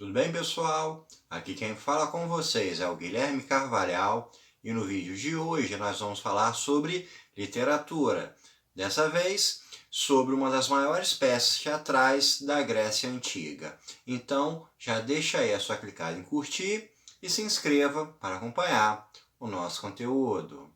Tudo bem, pessoal? Aqui quem fala com vocês é o Guilherme Carvalhal e no vídeo de hoje nós vamos falar sobre literatura. Dessa vez, sobre uma das maiores peças teatrais da Grécia Antiga. Então, já deixa aí a sua clicada em curtir e se inscreva para acompanhar o nosso conteúdo.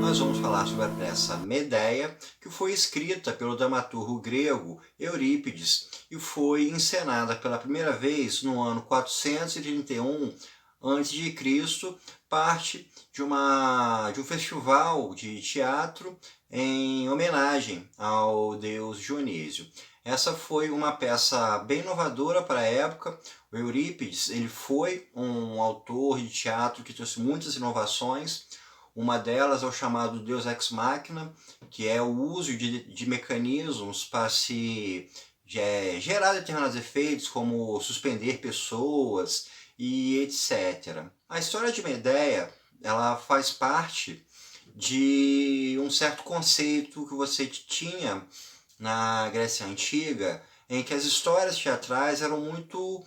Nós vamos falar sobre a peça Medéia, que foi escrita pelo dramaturgo grego Eurípides e foi encenada pela primeira vez no ano 431 a.C., parte de um festival de teatro em homenagem ao deus Dionísio. Essa foi uma peça bem inovadora para a época. O Eurípides ele foi um autor de teatro que trouxe muitas inovações. Uma delas é o chamado Deus Ex Machina, que é o uso de mecanismos para se gerar determinados efeitos, como suspender pessoas e etc. A história de Medéia ela faz parte de um certo conceito que você tinha na Grécia Antiga, em que as histórias teatrais eram muito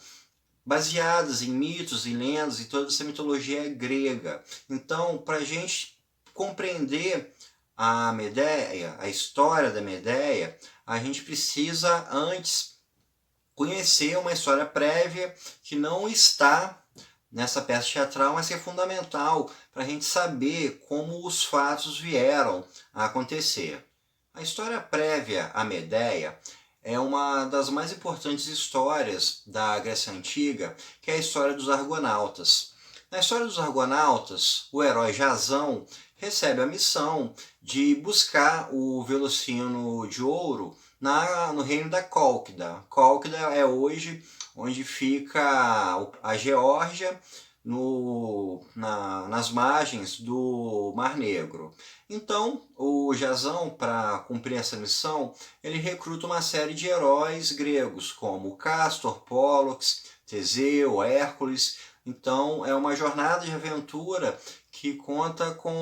baseadas em mitos e lendas e toda essa mitologia grega. Então, para a gente compreender a Medéia, a história da Medéia, a gente precisa antes conhecer uma história prévia que não está nessa peça teatral, mas que é fundamental para a gente saber como os fatos vieram a acontecer. A história prévia à Medéia é uma das mais importantes histórias da Grécia Antiga, que é a história dos Argonautas. Na história dos Argonautas, o herói Jasão recebe a missão de buscar o Velocino de Ouro no reino da Cólquida. Cólquida é hoje onde fica a Geórgia, nas margens do Mar Negro. Então, o Jasão, para cumprir essa missão, ele recruta uma série de heróis gregos, como Castor, Pólux, Teseu, Hércules. Então, é uma jornada de aventura que conta com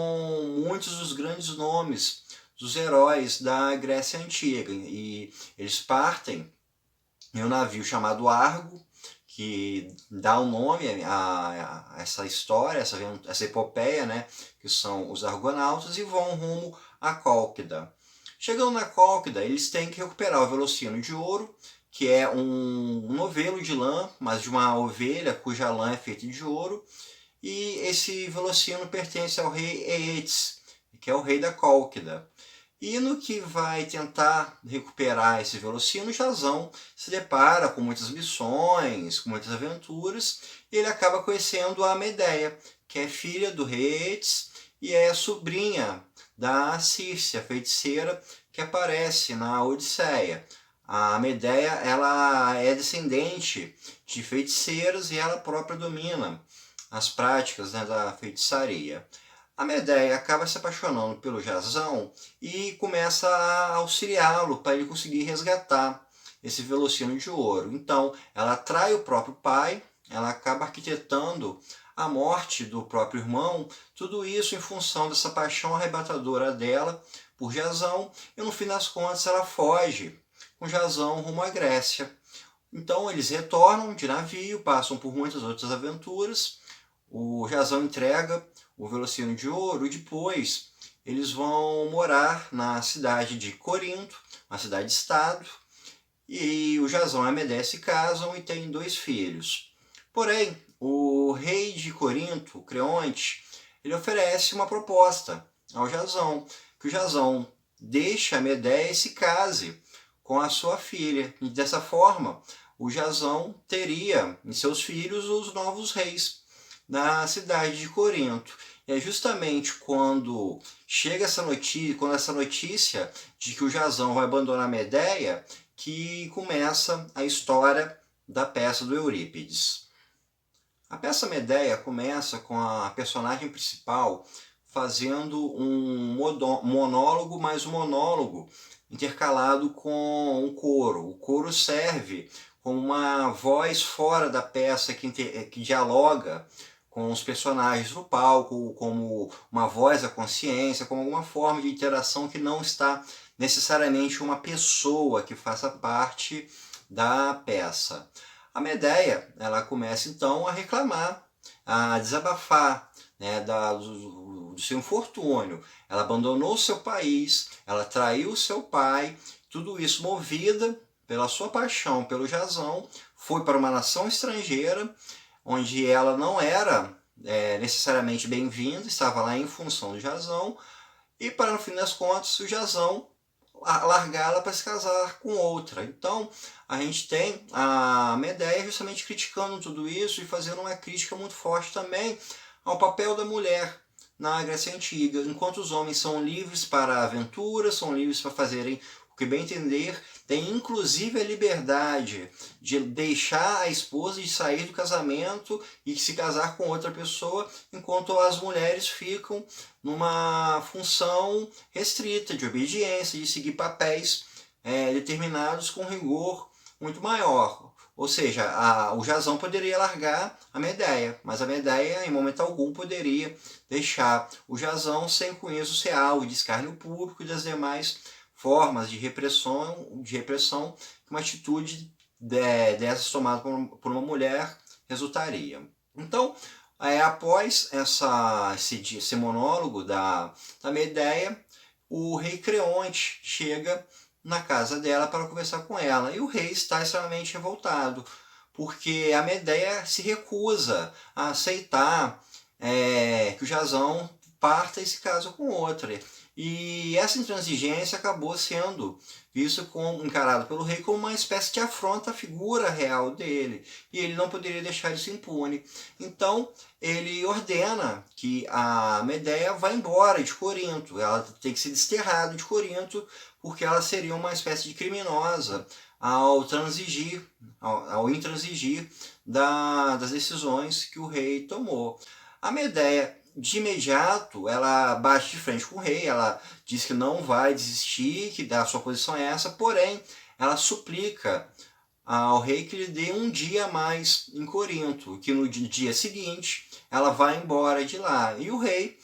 muitos dos grandes nomes dos heróis da Grécia Antiga. E eles partem em um navio chamado Argo, que dá o nome a essa história, essa epopeia, né, que são os Argonautas, e vão rumo à Cólquida. Chegando na Cólquida, eles têm que recuperar o Velocino de Ouro, que é um novelo de lã, mas de uma ovelha cuja lã é feita de ouro, e esse Velocino pertence ao rei Eetes, que é o rei da Cólquida. E no que vai tentar recuperar esse Velocino, Jasão se depara com muitas missões, com muitas aventuras, e ele acaba conhecendo a Medéia, que é filha do rei Eetes e é sobrinha da Círce, a feiticeira que aparece na Odisseia. A Medéia ela é descendente de feiticeiras e ela própria domina as práticas, né, da feitiçaria. A Medéia acaba se apaixonando pelo Jasão e começa a auxiliá-lo para ele conseguir resgatar esse Velocino de Ouro. Então, ela trai o próprio pai, ela acaba arquitetando a morte do próprio irmão, tudo isso em função dessa paixão arrebatadora dela por Jasão, e no fim das contas ela foge com Jasão rumo à Grécia. Então, eles retornam de navio, passam por muitas outras aventuras, o Jasão entrega o Velocino de Ouro, e depois eles vão morar na cidade de Corinto, uma cidade-estado, e o Jasão e a Medéia se casam e têm 2 filhos. Porém, o rei de Corinto, Creonte, ele oferece uma proposta ao Jasão, que o Jasão deixe a Medéia e se case com a sua filha. E dessa forma, o Jasão teria em seus filhos os novos reis na cidade de Corinto. E é justamente quando chega essa notícia de que o Jasão vai abandonar a Medéia, que começa a história da peça do Eurípides. A peça Medéia começa com a personagem principal fazendo um monólogo, mas um monólogo intercalado com um coro. O coro serve como uma voz fora da peça que dialoga com os personagens no palco, como uma voz à consciência, como alguma forma de interação que não está necessariamente uma pessoa que faça parte da peça. A Medéia, ela começa então a reclamar, a desabafar, né, do seu infortúnio. Ela abandonou o seu país, ela traiu o seu pai, tudo isso movida pela sua paixão pelo Jasão, foi para uma nação estrangeira, onde ela não era necessariamente bem-vinda, estava lá em função do Jasão, e para no fim das contas o Jasão largá-la para se casar com outra. Então a gente tem a Medéia justamente criticando tudo isso e fazendo uma crítica muito forte também ao papel da mulher na Grécia Antiga. Enquanto os homens são livres para a aventura, são livres para fazerem o que bem entender, tem inclusive a liberdade de deixar a esposa e sair do casamento e se casar com outra pessoa, enquanto as mulheres ficam numa função restrita de obediência, de seguir papéis determinados com rigor muito maior. Ou seja, o Jasão poderia largar a Medéia, mas a Medéia, em momento algum, poderia deixar o Jasão sem conheço real e de escárnio público e das demais formas de repressão que uma atitude dessas tomada por uma mulher resultaria. Então, após esse monólogo da Medéia, o rei Creonte chega na casa dela para conversar com ela. E o rei está extremamente revoltado, porque a Medéia se recusa a aceitar que o Jasão parta e se casa com outra. E essa intransigência acabou sendo encarado pelo rei como uma espécie de afronta à figura real dele. E ele não poderia deixar isso impune. Então ele ordena que a Medéia vá embora de Corinto. Ela tem que ser desterrada de Corinto, porque ela seria uma espécie de criminosa ao intransigir das decisões que o rei tomou. A Medéia, de imediato, ela bate de frente com o rei, ela diz que não vai desistir, que a sua posição é essa, porém, ela suplica ao rei que lhe dê um dia a mais em Corinto, que no dia seguinte ela vai embora de lá. E o rei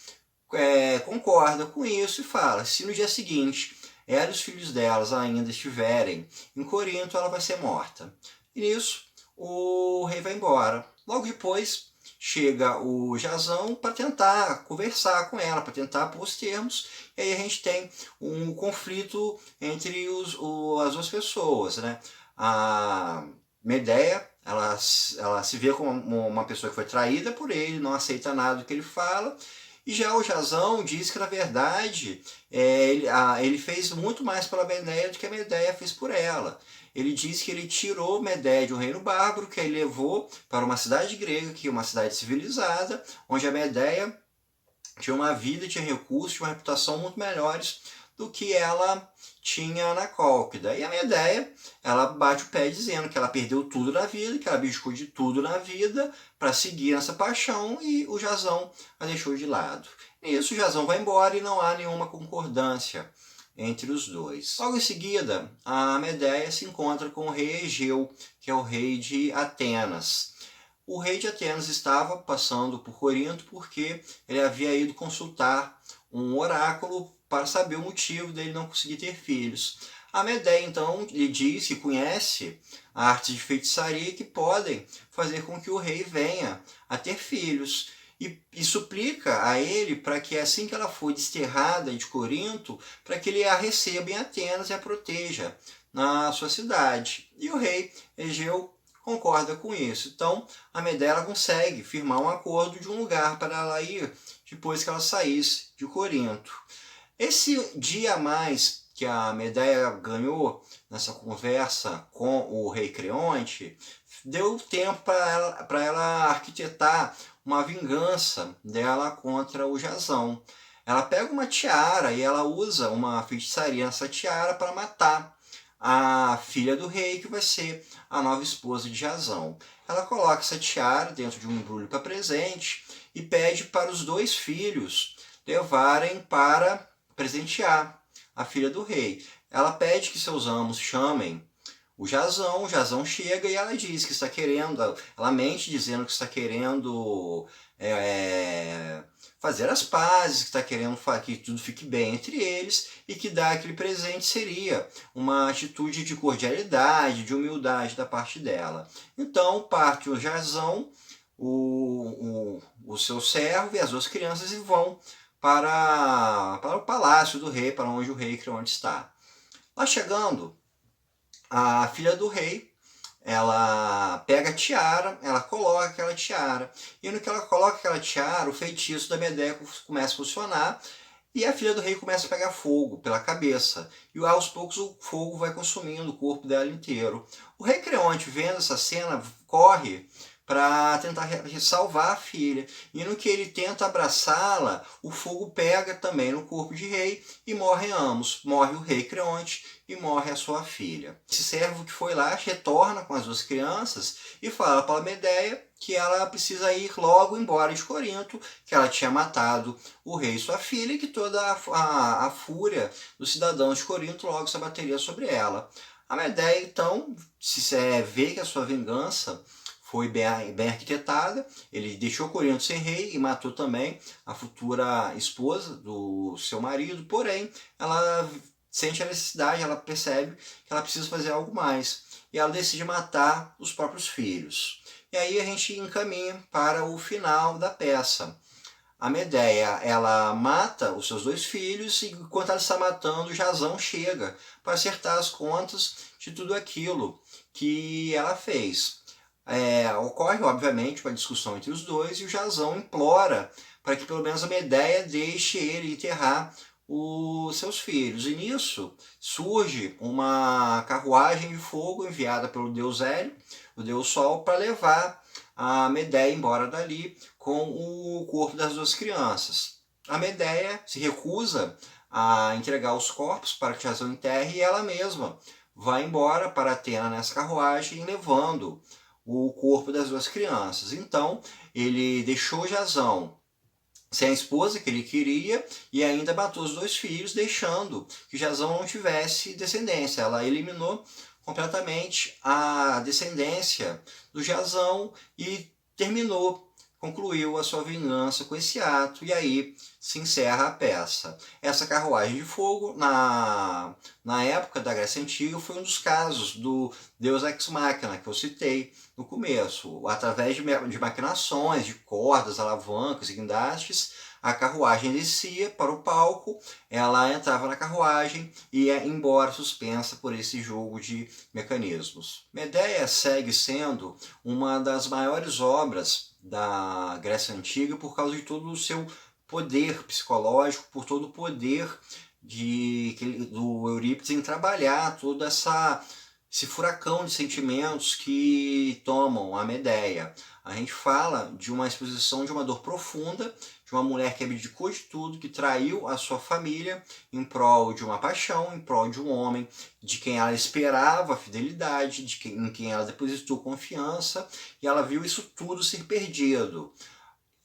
concorda com isso e fala, se no dia seguinte ela e os filhos delas ainda estiverem em Corinto, ela vai ser morta. E nisso, o rei vai embora. Logo depois, chega o Jasão para tentar conversar com ela, para tentar pôr os termos, e aí a gente tem um conflito entre as duas pessoas, né? A Medéia, ela se vê como uma pessoa que foi traída por ele, não aceita nada do que ele fala, e já o Jasão diz que, na verdade, ele fez muito mais pela Medéia do que a Medéia fez por ela. Ele diz que ele tirou Medéia de um reino bárbaro, que ele levou para uma cidade grega, que é uma cidade civilizada, onde a Medéia tinha uma vida, tinha recursos, tinha uma reputação muito melhores do que ela tinha na Cólquida. E a Medéia, ela bate o pé dizendo que ela perdeu tudo na vida, que ela abdicou de tudo na vida para seguir essa paixão, e o Jasão a deixou de lado. Nisso o Jasão vai embora e não há nenhuma concordância entre os dois. Logo em seguida, a Medéia se encontra com o rei Egeu, que é o rei de Atenas. O rei de Atenas estava passando por Corinto porque ele havia ido consultar um oráculo para saber o motivo dele não conseguir ter filhos. A Medéia, então, lhe diz que conhece artes de feitiçaria que podem fazer com que o rei venha a ter filhos. E suplica a ele para que, assim que ela for desterrada de Corinto, para que ele a receba em Atenas e a proteja na sua cidade. E o rei Egeu concorda com isso. Então, a Medéia consegue firmar um acordo de um lugar para ela ir depois que ela saísse de Corinto. Esse dia a mais que a Medéia ganhou nessa conversa com o rei Creonte, deu tempo para ela arquitetar uma vingança dela contra o Jasão. Ela pega uma tiara e ela usa uma feitiçaria nessa tiara para matar a filha do rei, que vai ser a nova esposa de Jasão. Ela coloca essa tiara dentro de um embrulho para presente e pede para os dois filhos levarem para presentear a filha do rei. Ela pede que seus amos chamem o Jasão chega e ela diz que está querendo, ela mente dizendo que está querendo fazer as pazes, que está querendo que tudo fique bem entre eles, e que dar aquele presente seria uma atitude de cordialidade, de humildade da parte dela. Então parte o Jazão, o seu servo e as duas crianças, e vão para o palácio do rei, para onde o rei Creonte está. Lá chegando, a filha do rei, ela pega a tiara, ela coloca aquela tiara, e no que ela coloca aquela tiara, o feitiço da Medeia começa a funcionar, e a filha do rei começa a pegar fogo pela cabeça, e aos poucos o fogo vai consumindo o corpo dela inteiro. O rei Creonte, vendo essa cena, corre para tentar salvar a filha, e no que ele tenta abraçá-la, o fogo pega também no corpo de rei e morrem ambos. Morre o rei Creonte e morre a sua filha. Esse servo que foi lá retorna com as duas crianças e fala para a Medeia que ela precisa ir logo embora de Corinto, que ela tinha matado o rei e sua filha, e que toda a fúria dos cidadãos de Corinto logo se abateria sobre ela. A Medeia, então, vê que a sua vingança foi bem arquitetada, ele deixou Corinto sem rei e matou também a futura esposa do seu marido, porém, ela sente a necessidade, ela percebe que ela precisa fazer algo mais, e ela decide matar os próprios filhos. E aí a gente encaminha para o final da peça. A Medeia, ela mata os seus dois filhos, e enquanto ela está matando, Jazão chega para acertar as contas de tudo aquilo que ela fez. Ocorre, obviamente, uma discussão entre os dois, e o Jazão implora para que pelo menos a Medeia deixe ele enterrar os seus filhos. E nisso surge uma carruagem de fogo enviada pelo deus Hélio, o deus Sol, para levar a Medeia embora dali com o corpo das duas crianças. A Medeia se recusa a entregar os corpos para que Jazão enterre, e ela mesma vai embora para Atena nessa carruagem, levando o corpo das duas crianças. Então ele deixou Jazão sem a esposa que ele queria e ainda matou os dois filhos, deixando que Jazão não tivesse descendência. Ela eliminou completamente a descendência do Jazão e concluiu a sua vingança com esse ato, e aí se encerra a peça. Essa carruagem de fogo, na época da Grécia Antiga, foi um dos casos do Deus Ex Machina, que eu citei no começo. Através de maquinações, de cordas, alavancas e guindastes, a carruagem descia para o palco, ela entrava na carruagem e ia embora suspensa por esse jogo de mecanismos. Medeia segue sendo uma das maiores obras da Grécia Antiga por causa de todo o seu poder psicológico, por todo o poder do Eurípides em trabalhar todo esse furacão de sentimentos que tomam a Medeia. A gente fala de uma exposição de uma dor profunda, de uma mulher que abdicou de tudo, que traiu a sua família em prol de uma paixão, em prol de um homem de quem ela esperava a fidelidade, em quem ela depositou confiança, e ela viu isso tudo ser perdido.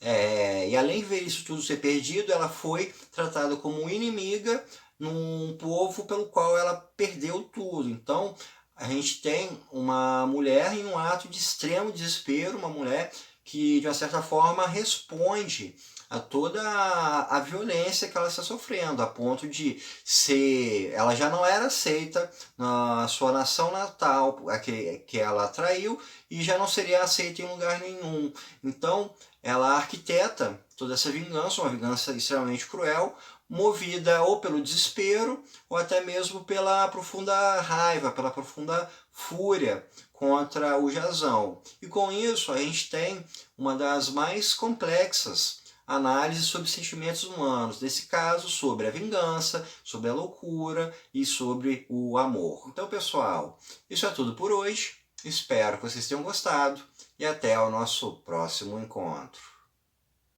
E além de ver isso tudo ser perdido, ela foi tratada como inimiga num povo pelo qual ela perdeu tudo. Então a gente tem uma mulher em um ato de extremo desespero, uma mulher que de uma certa forma responde a toda a violência que ela está sofrendo, a ponto de ela já não era aceita na sua nação natal, que ela traiu, e já não seria aceita em lugar nenhum. Então ela arquiteta toda essa vingança, uma vingança extremamente cruel, movida ou pelo desespero, ou até mesmo pela profunda raiva, pela profunda fúria contra o Jazão. E com isso a gente tem uma das mais complexas análises sobre sentimentos humanos, nesse caso sobre a vingança, sobre a loucura e sobre o amor. Então, pessoal, isso é tudo por hoje. Espero que vocês tenham gostado e até o nosso próximo encontro.